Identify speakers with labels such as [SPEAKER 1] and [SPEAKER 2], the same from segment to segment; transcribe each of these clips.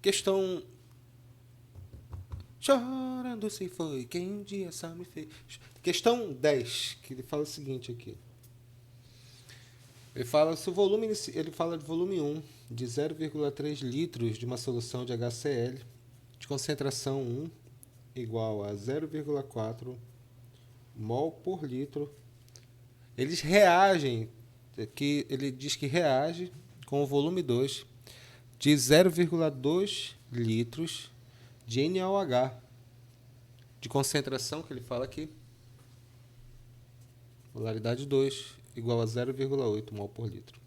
[SPEAKER 1] Questão. Chorando se foi quem um dia só me fez. Questão 10, que ele fala o seguinte aqui. Ele fala se o volume, ele fala de volume 1 de 0,3 litros de uma solução de HCl de concentração 1 igual a 0,4 mol por litro. Eles reagem, que ele diz que reage com o volume 2 de 0,2 litros de NaOH de concentração, que ele fala aqui, molaridade 2 igual a 0,8 mol por litro.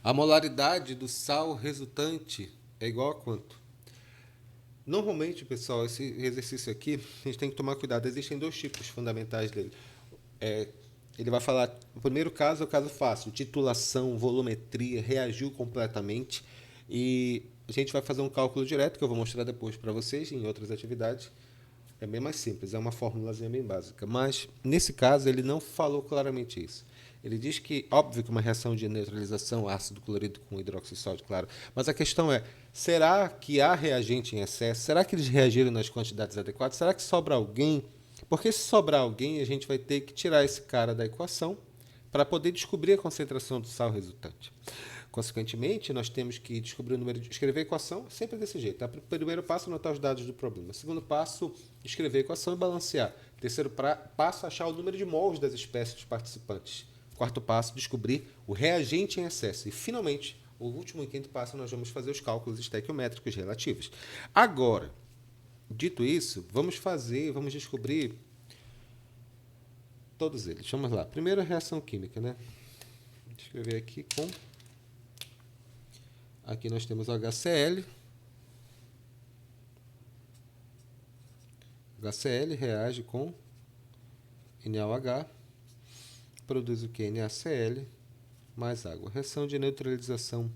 [SPEAKER 1] A molaridade do sal resultante é igual a quanto? Normalmente, pessoal, esse exercício aqui, a gente tem que tomar cuidado. Existem dois tipos fundamentais dele. Ele vai falar, o primeiro caso é o caso fácil, titulação, volumetria, reagiu completamente. E a gente vai fazer um cálculo direto, que eu vou mostrar depois para vocês em outras atividades. É bem mais simples, é uma formulazinha bem básica. Mas, nesse caso, ele não falou claramente isso. Ele diz que, óbvio que uma reação de neutralização, ácido clorídrico com hidróxido de sódio, claro. Mas a questão é, será que há reagente em excesso? Será que eles reagiram nas quantidades adequadas? Será que sobra alguém? Porque se sobrar alguém, a gente vai ter que tirar esse cara da equação para poder descobrir a concentração do sal resultante. Consequentemente, nós temos que descobrir o número de... Escrever a equação sempre desse jeito. Tá? Primeiro passo, anotar os dados do problema. Segundo passo, escrever a equação e balancear. Terceiro passo, achar o número de mols das espécies participantes. Quarto passo, descobrir o reagente em excesso. E, finalmente, o último e quinto passo, nós vamos fazer os cálculos estequiométricos relativos. Agora, dito isso, vamos descobrir todos eles. Vamos lá. Primeiro, a reação química, né? Vou escrever aqui com... Aqui nós temos o HCl. HCl reage com NaOH, produz o que? NaCl mais água. Reação de neutralização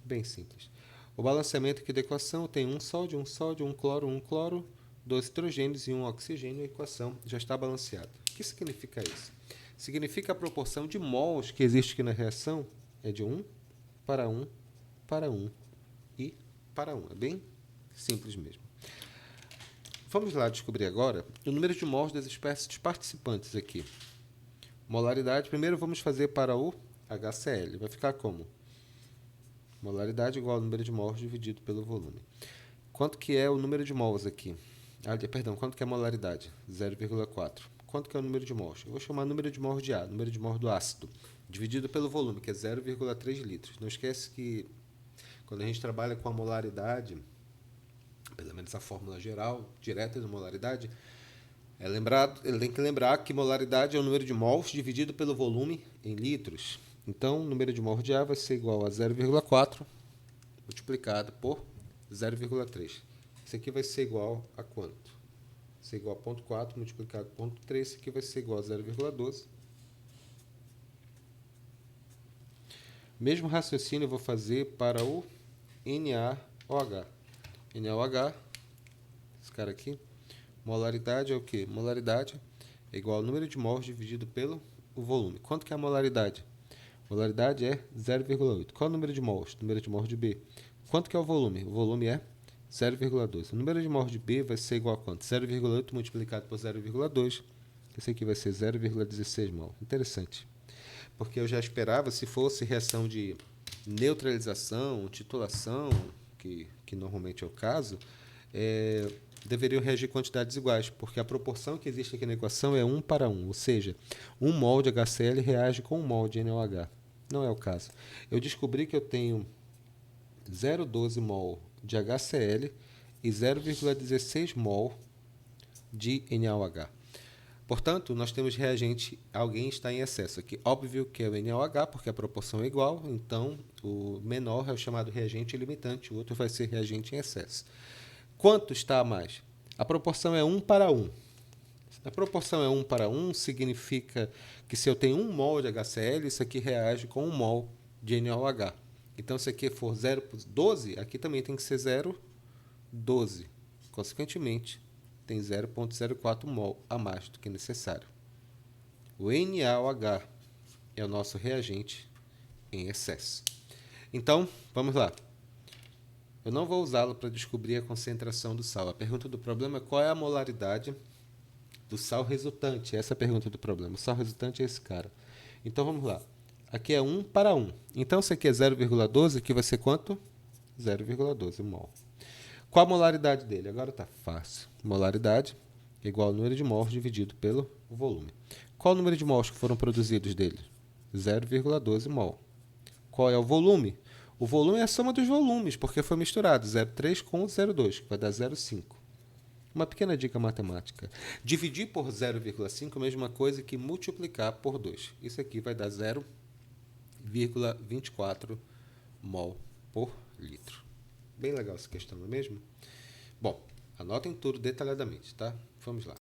[SPEAKER 1] bem simples. O balanceamento aqui da equação tem um sódio, um cloro, dois hidrogênios e um oxigênio. A equação já está balanceada. O que significa isso? Significa a proporção de mols que existe aqui na reação é de 1 para 1 para 1 e para 1. É bem simples mesmo. Vamos lá descobrir agora o número de mols das espécies participantes aqui. Molaridade, primeiro vamos fazer para o HCl. Vai ficar como? Molaridade igual ao número de mols dividido pelo volume. Quanto que é o número de mols aqui? Quanto que é a molaridade? 0,4. Quanto que é o número de mols? Eu vou chamar número de mols de A, número de mols do ácido, dividido pelo volume, que é 0,3 litros. Não esquece que quando a gente trabalha com a molaridade, pelo menos a fórmula geral, direta de molaridade, ele tem que lembrar que molaridade é o número de mols dividido pelo volume em litros. Então, o número de mols de A vai ser igual a 0,4 multiplicado por 0,3. Isso aqui vai ser igual a quanto? Vai ser igual a 0,4 multiplicado por 0,3. Isso aqui vai ser igual a 0,12. Mesmo raciocínio eu vou fazer para o NaOH. NaOH, esse cara aqui, molaridade é o quê? Molaridade é igual ao número de mols dividido pelo o volume. Quanto que é a molaridade? Molaridade é 0,8. Qual é o número de mols? O número de mols de B. Quanto que é o volume? O volume é 0,2. O número de mols de B vai ser igual a quanto? 0,8 multiplicado por 0,2. Esse aqui vai ser 0,16 mol. Interessante. Porque eu já esperava, se fosse reação de neutralização, titulação, que normalmente é o caso, deveriam reagir quantidades iguais, porque a proporção que existe aqui na equação é 1 para 1, ou seja, 1 mol de HCl reage com 1 mol de NaOH. Não é o caso. Eu descobri que eu tenho 0,12 mol de HCl e 0,16 mol de NaOH. Portanto, nós temos reagente, alguém está em excesso aqui. Óbvio que é o NaOH, porque a proporção é igual, então o menor é o chamado reagente limitante, o outro vai ser reagente em excesso. Quanto está a mais? A proporção é 1 para 1. A proporção é 1 para 1, significa que se eu tenho 1 mol de HCl, isso aqui reage com 1 mol de NaOH. Então, se aqui for 0,12, aqui também tem que ser 0,12. Consequentemente, tem 0,04 mol a mais do que necessário. O NaOH é o nosso reagente em excesso. Então, vamos lá. Eu não vou usá-lo para descobrir a concentração do sal. A pergunta do problema é qual é a molaridade do sal resultante. Essa é a pergunta do problema. O sal resultante é esse cara. Então vamos lá. Aqui é 1 para 1. Então isso aqui é 0,12, aqui vai ser quanto? 0,12 mol. Qual a molaridade dele? Agora está fácil. Molaridade igual ao número de mols dividido pelo volume. Qual o número de mols que foram produzidos dele? 0,12 mol. Qual é o volume? O volume é a soma dos volumes, porque foi misturado 0,3 com 0,2, que vai dar 0,5. Uma pequena dica matemática. Dividir por 0,5 é a mesma coisa que multiplicar por 2. Isso aqui vai dar 0,24 mol por litro. Bem legal essa questão, não é mesmo? Bom, anotem tudo detalhadamente, tá? Vamos lá.